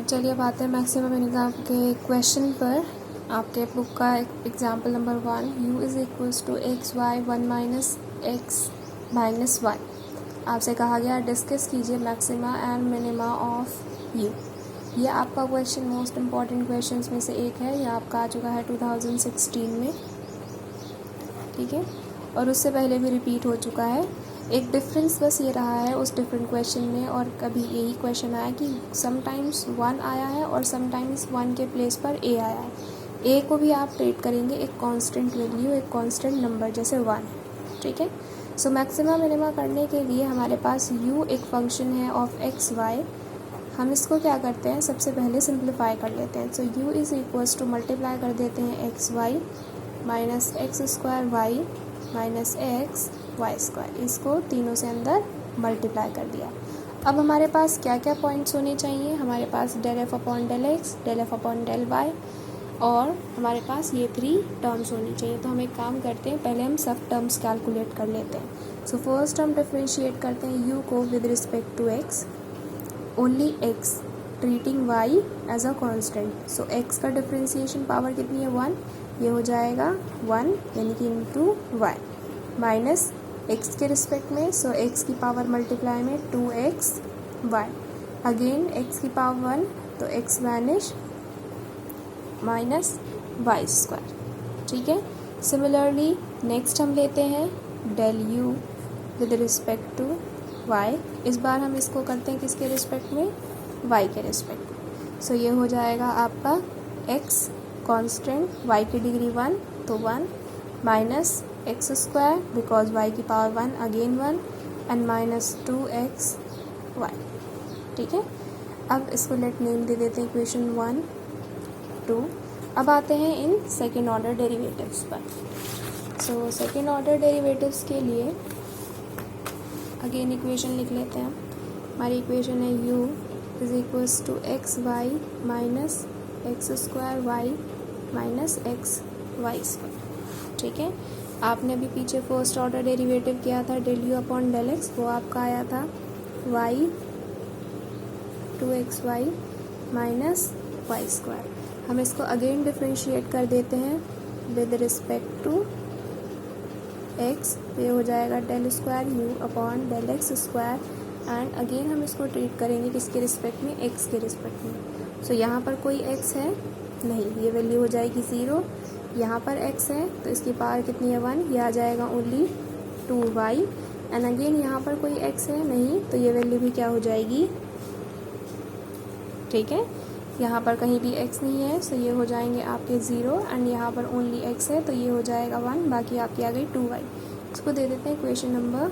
चलिए अब आते हैं मैक्सिमम मिनिमम के क्वेश्चन पर। आपके बुक का example number 1, u is equals to x Y 1 minus X minus Y. आपसे कहा गया डिस्कस कीजिए maxima and minima of u। ये आपका क्वेश्चन मोस्ट इम्पॉर्टेंट क्वेश्चन में से एक है। ये आपका आ चुका है 2016 में, ठीक है, और उससे पहले भी रिपीट हो चुका है। एक डिफरेंस बस ये रहा है उस डिफरेंट क्वेश्चन में, और कभी यही क्वेश्चन आया कि समटाइम्स 1 आया है और समटाइम्स 1 के प्लेस पर a आया है। a को भी आप ट्रीट करेंगे एक कांस्टेंट वैल्यू, एक कांस्टेंट नंबर जैसे 1, ठीक है। सो मैक्सिमा मिनिमा करने के लिए हमारे पास u एक फंक्शन है ऑफ एक्स वाई। हम इसको क्या करते हैं, सबसे पहले सिंप्लीफाई कर लेते हैं। So u is equals to multiply कर देते हैं x y minus x square y minus x y square. इसको तीनों से अंदर मल्टीप्लाई कर दिया। अब हमारे पास क्या क्या पॉइंट्स होने चाहिए, हमारे पास del f upon del x, del f upon del y, और हमारे पास ये 3 टर्म्स होनी चाहिए। तो हम एक काम करते हैं, पहले हम सब टर्म्स कैलकुलेट कर लेते हैं। सो फर्स्ट हम डिफ्रेंशिएट करते हैं u को with respect to x, only x, treating y as a constant. So x का डिफ्रेंशिएशन पावर कितनी है 1, ये हो जाएगा 1 यानी कि इंटू y माइनस x के रिस्पेक्ट में। सो x की पावर मल्टीप्लाई में 2x y, अगेन x की पावर 1 तो x vanish minus y square, ठीक है। सिमिलरली नेक्स्ट हम लेते हैं del u with respect to y। इस बार हम इसको करते हैं किसके रिस्पेक्ट में, y के रिस्पेक्ट में। सो ये हो जाएगा आपका x कांस्टेंट, y की डिग्री 1 तो 1 minus x square because y की पावर 1 again 1 and minus 2x y, ठीक है। अब इसको लेट नेम दे देते हैं इक्वेशन 1 2। अब आते हैं इन सेकेंड ऑर्डर डेरिवेटिव्स पर। सो सेकेंड ऑर्डर डेरिवेटिव्स के लिए अगेन इक्वेशन लिख लेते हैं। हमारी इक्वेशन है u is equals to x y minus x square y minus x y square, ठीक है। आपने अभी पीछे फर्स्ट ऑर्डर डेरिवेटिव किया था del u upon del x, वो आपका आया था y 2x y minus y square. हम इसको अगेन डिफ्रेंशिएट कर देते हैं विद रिस्पेक्ट टू x, तो ये हो जाएगा del square u upon del x square, and again हम इसको ट्रीट करेंगे किसके रिस्पेक्ट में, x के रिस्पेक्ट में। सो यहाँ पर कोई x है नहीं, ये वैल्यू हो जाएगी 0। यहाँ पर x है तो इसकी पावर कितनी है 1, ये आ जाएगा ओनली 2y, एंड अगेन यहाँ पर कोई x है नहीं तो ये वैल्यू भी क्या हो जाएगी, ठीक है। यहाँ पर कहीं भी x नहीं है सो ये हो जाएंगे आपके 0, एंड यहाँ पर ओनली x है तो ये हो जाएगा 1, बाकी आपकी आ गई 2y। इसको दे देते हैं इक्वेशन नंबर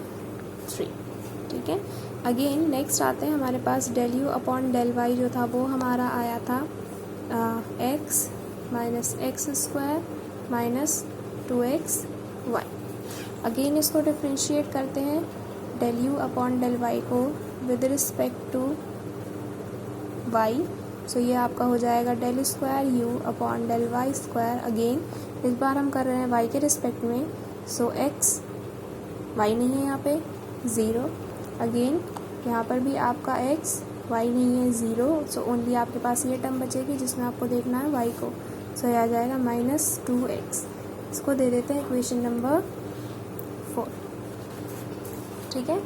3, ठीक है। अगेन नेक्स्ट आते हैं, हमारे पास del u upon del y जो था वो हमारा आया था x minus x square minus 2x y. Again इसको डिफ्रेंशिएट करते हैं del u upon del y को with respect to y। So ये आपका हो जाएगा del square u upon del y square. Again इस बार हम कर रहे हैं y के रिस्पेक्ट में, सो x y नहीं है यहाँ पे 0, अगेन यहाँ पर भी आपका x y नहीं है 0, सो ओनली आपके पास ये टर्म बचेगी जिसमें आपको देखना है y को। सो ये आ जाएगा माइनस 2x। इसको दे देते हैं इक्वेशन नंबर 4, ठीक है।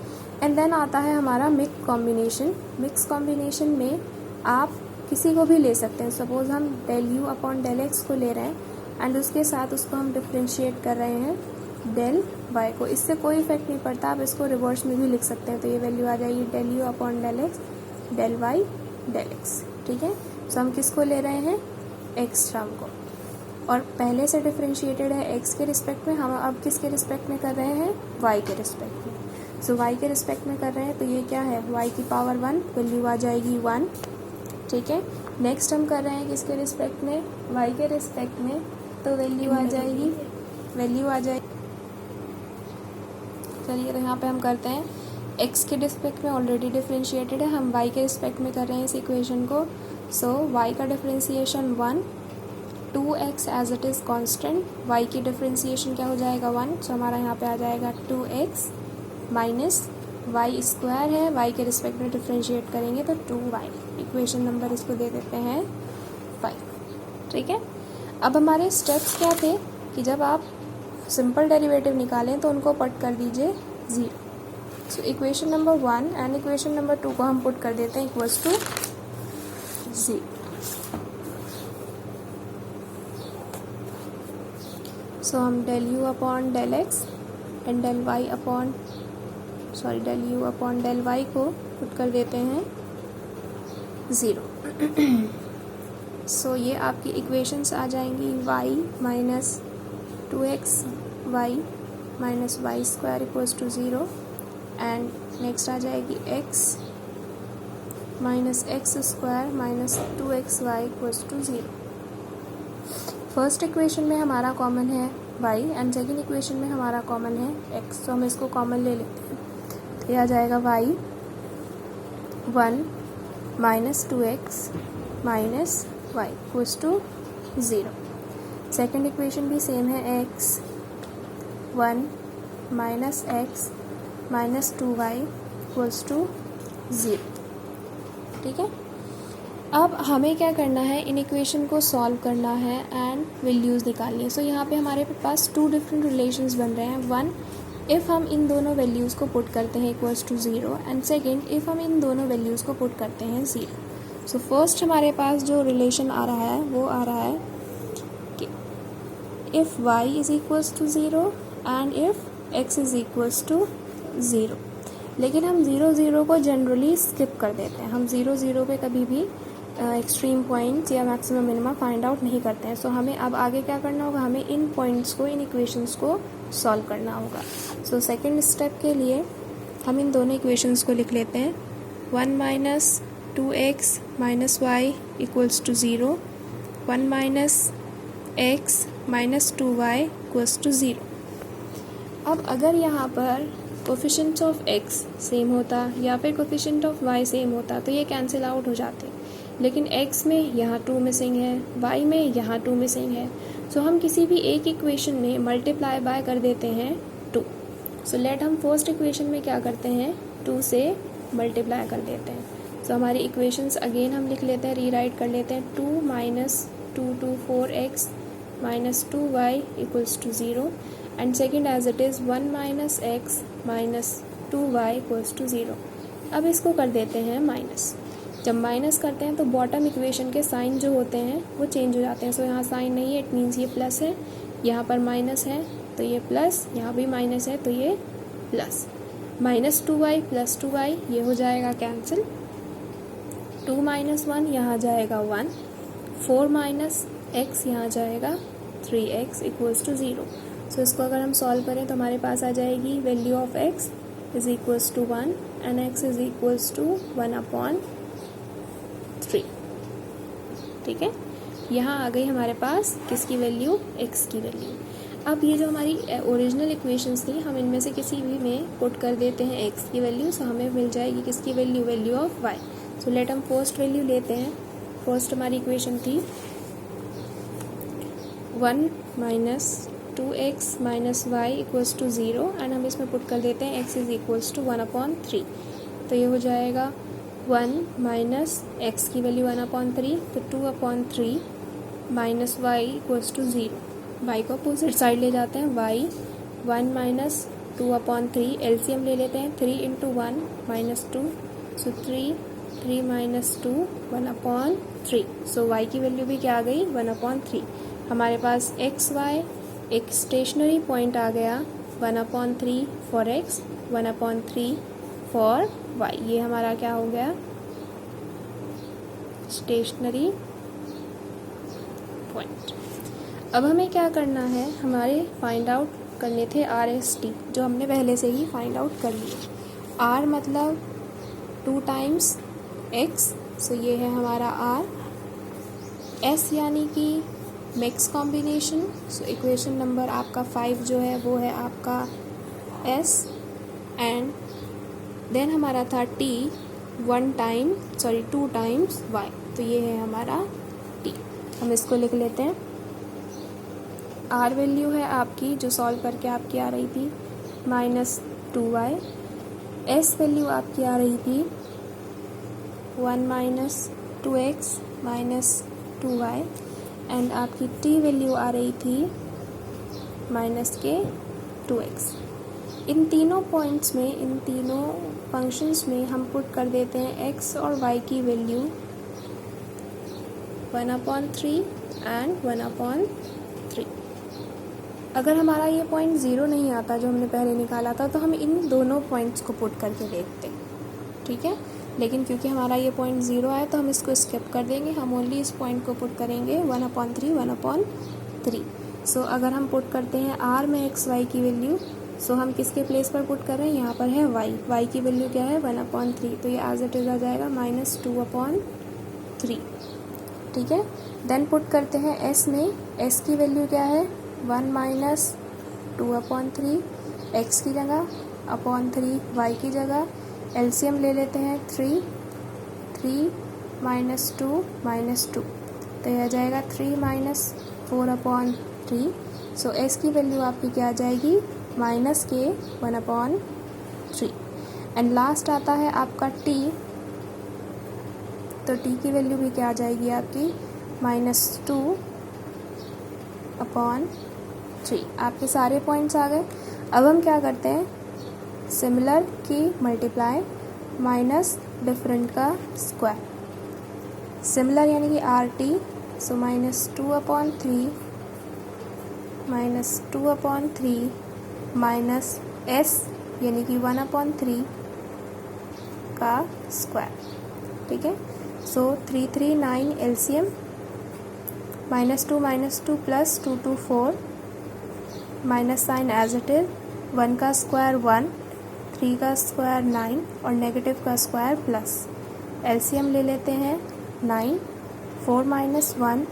एंड देन आता है हमारा मिक्स कॉम्बिनेशन। मिक्स कॉम्बिनेशन में आप किसी को भी ले सकते हैं। सपोज हम del u upon del x को ले रहे हैं एंड उसके साथ उसको हम डिफ्रेंशिएट कर रहे हैं डेल वाई को। इससे कोई इफेक्ट नहीं पड़ता, आप इसको रिवर्स में भी लिख सकते हैं। तो ये वैल्यू आ जाएगी del u upon del x del y del x, ठीक है। सो हम किसको ले रहे हैं, एक्स टर्म को, और पहले से डिफ्रेंशिएटेड है एक्स के रिस्पेक्ट में, हम अब किसके रिस्पेक्ट में कर रहे हैं, वाई के रिस्पेक्ट में। सो वाई के रिस्पेक्ट में कर रहे हैं तो ये क्या है, वाई की पावर 1, वैल्यू आ जाएगी 1, ठीक है। नेक्स्ट हम कर रहे हैं किसके रिस्पेक्ट में, y के रिस्पेक्ट में, तो वैल्यू आ जाएगी चलिए तो यहाँ पे हम करते हैं x के रिस्पेक्ट में ऑलरेडी डिफ्रेंशिएटेड है, हम y के रिस्पेक्ट में कर रहे हैं इस इक्वेशन को। सो y का differentiation 1, 2x as it is constant, y की डिफ्रेंशिएशन क्या हो जाएगा 1, सो हमारा यहाँ पे आ जाएगा 2x माइनस वाई स्क्वायर है, वाई के रिस्पेक्ट में डिफ्रेंशिएट करेंगे तो 2y। इक्वेशन नंबर इसको दे देते हैं 5। ठीक है, अब हमारे स्टेप्स क्या थे कि जब आप सिंपल डेरिवेटिव निकालें तो उनको पुट कर दीजिए 0। So equation number 1 and equation number 2 को हम पुट कर देते हैं इक्वल्स टू 0। सो हम del u upon del x and del u upon del y को पुट कर देते हैं 0। सो ये आपकी इक्वेशंस आ जाएंगी y minus 2x y minus y square equals to 0 and next आ जाएगी x minus x square minus 2xy equals to 0। First equation में हमारा कॉमन है y एंड सेकेंड इक्वेशन में हमारा कॉमन है x, तो हम इसको कॉमन ले लेते हैं। तो यह आ जाएगा y 1 minus 2x minus y equals to 0। Second equation भी सेम है x 1 minus x minus 2y equals to 0। ठीक है, अब हमें क्या करना है, इन इक्वेशन को सॉल्व करना है एंड वैल्यूज़ निकालनी है। सो यहाँ पे हमारे पास 2 डिफरेंट रिलेशंस बन रहे हैं। 1 इफ़ हम इन दोनों वैल्यूज़ को पुट करते हैं equals to 0 and second if हम इन दोनों वैल्यूज़ को पुट करते हैं 0। सो फर्स्ट हमारे पास जो रिलेशन आ रहा है वो आ रहा है कि if y is equals to 0 and if x is equals to 0। लेकिन हम 0 0 को जनरली स्किप कर देते हैं। हम 0 0 पे कभी भी एक्सट्रीम पॉइंट्स या मैक्सिमम मिनिमा फाइंड आउट नहीं करते हैं। सो हमें अब आगे क्या करना होगा, हमें इन पॉइंट्स को, इन इक्वेशंस को सॉल्व करना होगा। सो सेकेंड स्टेप के लिए हम इन दोनों इक्वेशंस को लिख लेते हैं। 1 minus 2x minus y equals to 0, 1 minus x minus 2y equals to 0। अब अगर यहाँ पर कोफिशिएंट ऑफ x सेम होता या फिर कोफिशिएंट ऑफ y सेम होता तो ये कैंसिल आउट हो जाते, लेकिन x में यहाँ 2 मिसिंग है, y में यहाँ 2 मिसिंग है। सो हम किसी भी एक इक्वेशन में मल्टीप्लाई बाय कर देते हैं 2। सो लेट हम फर्स्ट इक्वेशन में क्या करते हैं, 2 से मल्टीप्लाई कर देते हैं। सो हमारी इक्वेशंस अगेन हम लिख लेते हैं, रीराइट कर लेते हैं। 2 minus 2 2 4x minus 2y equals to 0 and second as it is 1 minus x minus 2y equals to 0। अब इसको कर देते हैं माइनस। जब माइनस करते हैं तो बॉटम इक्वेशन के साइन जो होते हैं वो चेंज हो जाते हैं। सो यहाँ साइन नहीं है, इट मीन्स ये प्लस है, यहाँ पर माइनस है तो ये प्लस, यहाँ भी माइनस है तो ये plus. Minus 2y plus 2y ये हो जाएगा कैंसिल। 2 माइनस 1 यहाँ जाएगा 1, 4 माइनस x यहाँ जाएगा 3x इक्वल्स टू 0। सो इसको अगर हम सॉल्व करें तो हमारे पास आ जाएगी value of x is equals to 1 and x is equals to 1 upon 3। ठीक है, यहाँ आ गई हमारे पास किसकी वैल्यू, x की वैल्यू। अब ये जो हमारी ओरिजिनल इक्वेशंस थी हम इनमें से किसी भी में पुट कर देते हैं x की वैल्यू। सो हमें मिल जाएगी किसकी value, value of y। So let हम फर्स्ट वैल्यू लेते हैं। फर्स्ट हमारी इक्वेशन थी 1 minus 2x minus y equals to 0 and हम इसमें पुट कर देते हैं x is equals to 1 upon 3। तो ये हो जाएगा 1 माइनस x की वैल्यू 1 अपॉन 3 तो 2 upon 3 minus y equals to 0। Y को अपोजिट साइड ले जाते हैं, y 1 माइनस 2 अपॉन 3 एलसीएम ले लेते हैं। 3 इंटू 1 माइनस 2 सो 3 माइनस 2 1 अपॉन 3। सो y की वैल्यू भी क्या आ गई, 1 अपॉन 3। हमारे पास एक्स वाई एक स्टेशनरी पॉइंट आ गया 1 upon 3 for x, 1 upon 3 for y। ये हमारा क्या हो गया, स्टेशनरी पॉइंट। अब हमें क्या करना है, हमारे फाइंड आउट करने थे RST जो हमने पहले से ही फाइंड आउट कर लिए। R मतलब 2 टाइम्स x, सो ये है हमारा R। S यानी कि mix combination, so equation number आपका 5 जो है वो है आपका S एंड देन हमारा था T 2 टाइम्स Y, तो ये है हमारा T। हम इसको लिख लेते हैं। R वैल्यू है आपकी जो सॉल्व करके आपकी आ रही थी -2y, एस वैल्यू आपकी आ रही थी 1 minus 2x minus 2y and आपकी टी वैल्यू आ रही थी माइनस के 2x। इन तीनों पॉइंट्स में, इन तीनों फंक्शंस में हम पुट कर देते हैं x और y की वैल्यू 1/3 एंड 1/3। अगर हमारा ये पॉइंट 0 नहीं आता जो हमने पहले निकाला था तो हम इन दोनों पॉइंट्स को पुट करके देखते, ठीक है। लेकिन क्योंकि हमारा ये पॉइंट 0 है तो हम इसको स्किप कर देंगे, हम ओनली इस पॉइंट को पुट करेंगे 1/3 1/3। सो अगर हम पुट करते हैं r में x y की वैल्यू, सो हम किसके प्लेस पर पुट कर रहे हैं, यहाँ पर है y की वैल्यू क्या है 1/3, तो ये एज इट इज़ आ जाएगा -2/3, ठीक है। देन पुट करते हैं s में, s की वैल्यू क्या है 1 माइनस 2/3, x की जगह अपॉन 3 y की जगह, एलसीएम ले लेते हैं 3 माइनस 2 तो यह आ जाएगा 3 माइनस 4/3। सो s की वैल्यू आपकी क्या आ जाएगी माइनस के 1/3। एंड लास्ट आता है आपका t, तो t की वैल्यू भी क्या आ जाएगी आपकी -2/3। आपके सारे पॉइंट्स आ गए। अब हम क्या करते हैं, सिमिलर की मल्टीप्लाई माइनस डिफरेंट का स्क्वायर, सिमिलर यानी कि RT, सो -2/3 माइनस S यानी कि 1/3 का स्क्वायर, ठीक है। So 339 LCM, -2 plus 2 4, minus sign as it is, 1 का स्क्वायर 1, 3 का स्क्वायर 9 और नेगेटिव का स्क्वायर प्लस। एलसीएम ले लेते हैं 9, 4 माइनस 1,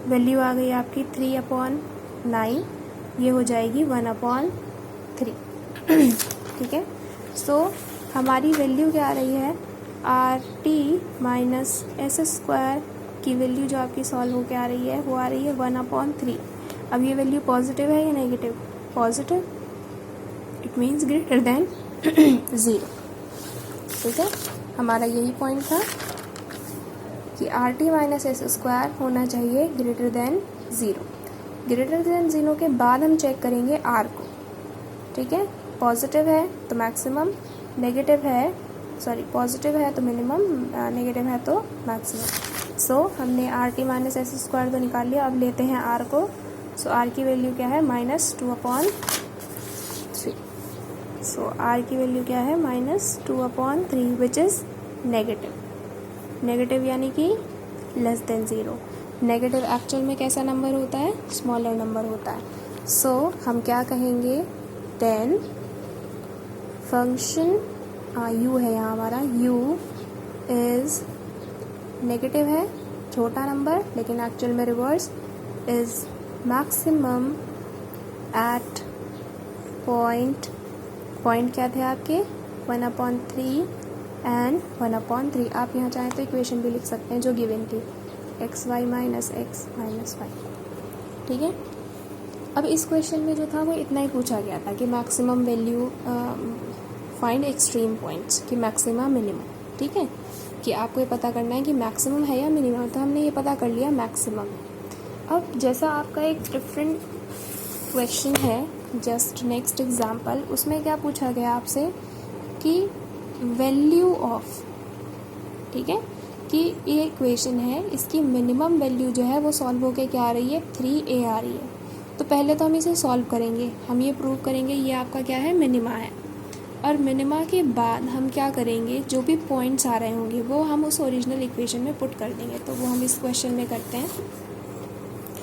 वैल्यू आ गई आपकी 3/9, ये हो जाएगी 1/3, ठीक है। सो हमारी वैल्यू क्या आ रही है, RT माइनस S² की वैल्यू जो आपकी सॉल्व होकर आ रही है वो आ रही है 1/3। अब ये वैल्यू पॉजिटिव है या negative, positive, it means greater than 0, ठीक है। हमारा यही पॉइंट था कि RT माइनस S² होना चाहिए ग्रेटर देन 0। ग्रेटर देन 0 के बाद हम चेक करेंगे R को, ठीक है। पॉजिटिव है तो मैक्सिमम, नेगेटिव है, सॉरी पॉजिटिव है तो मिनिमम, नेगेटिव है तो मैक्सिमम। सो हमने RT माइनस S² तो निकाल लिया, अब लेते हैं R को। सो R की वैल्यू क्या है -2/3। सो R की वैल्यू क्या है -2/3 विच इज़ नेगेटिव, नेगेटिव यानी कि लेस देन 0। नेगेटिव एक्चुअल में कैसा नंबर होता है, स्मॉलर नंबर होता है। सो हम क्या कहेंगे, देन फंक्शन u है यहाँ हमारा, u इज़ नेगेटिव है, छोटा नंबर, लेकिन एक्चुअल में reverse, is maximum at point क्या थे आपके 1/3 एंड 1/3। आप यहाँ चाहें तो इक्वेशन भी लिख सकते हैं जो गिवन थी, xy minus x minus y, ठीक है। अब इस क्वेश्चन में जो था वो इतना ही पूछा गया था कि maximum value, find extreme points, कि मैक्सिमा मिनिमम, ठीक है, कि आपको ये पता करना है कि मैक्सिमम है या मिनिमम। तो हमने ये पता कर लिया मैक्सिमम। अब जैसा आपका एक डिफरेंट क्वेश्चन है, जस्ट नेक्स्ट एग्जांपल, उसमें क्या पूछा गया आपसे कि वैल्यू ऑफ, ठीक है, कि ये इक्वेशन है, इसकी मिनिमम वैल्यू जो है वो सॉल्व होके क्या आ रही है 3a आ रही है। तो पहले तो हम इसे सॉल्व करेंगे, हम ये प्रूव करेंगे ये आपका क्या है मिनिमा है, और मिनिमा के बाद हम क्या करेंगे, जो भी पॉइंट्स आ रहे होंगे वो हम उस ओरिजिनल इक्वेशन में पुट कर देंगे। तो वो हम इस क्वेश्चन में करते हैं।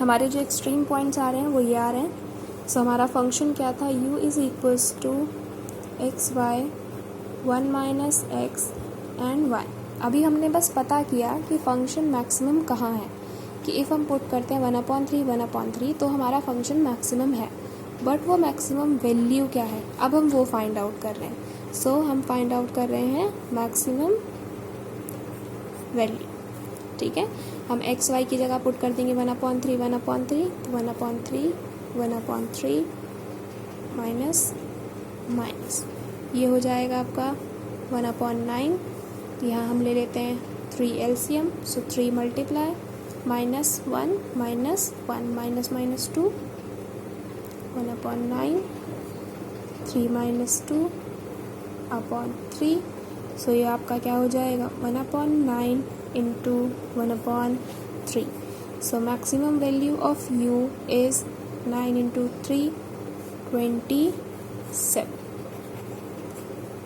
हमारे जो एक्सट्रीम पॉइंट्स आ रहे हैं वो ये आ रहे हैं। सो हमारा फंक्शन क्या था, u is equals to xy 1 minus x and y। अभी हमने बस पता किया कि फंक्शन मैक्सिमम कहाँ है, कि इफ़ हम पुट करते हैं 1/3 तो हमारा फंक्शन मैक्सिमम है, बट वो मैक्सिमम वैल्यू क्या है, अब हम वो फाइंड आउट कर रहे हैं। सो हम फाइंड आउट कर रहे हैं मैक्सिमम वैल्यू, ठीक है। हम एक्स वाई की जगह पुट कर देंगे 1/3 तो 1/3 माइनस माइनस ये हो जाएगा आपका 1/9। यहाँ हम ले लेते हैं 3 LCM, सो 3 मल्टीप्लाई -1 -1 -2 1/9 3 - 2/3। सो ये आपका क्या हो जाएगा 1/9 into 1/3। So maximum value of u is 9 × 3 27।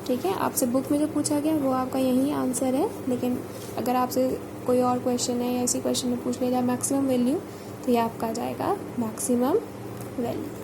ठीक है, आपसे बुक में जो पूछा गया वो आपका यही आंसर है, लेकिन अगर आपसे कोई और क्वेश्चन है या इसी क्वेश्चन में पूछ लिया जाए मैक्सिमम वैल्यू, तो ये आपका आ जाएगा मैक्सिमम वैल्यू।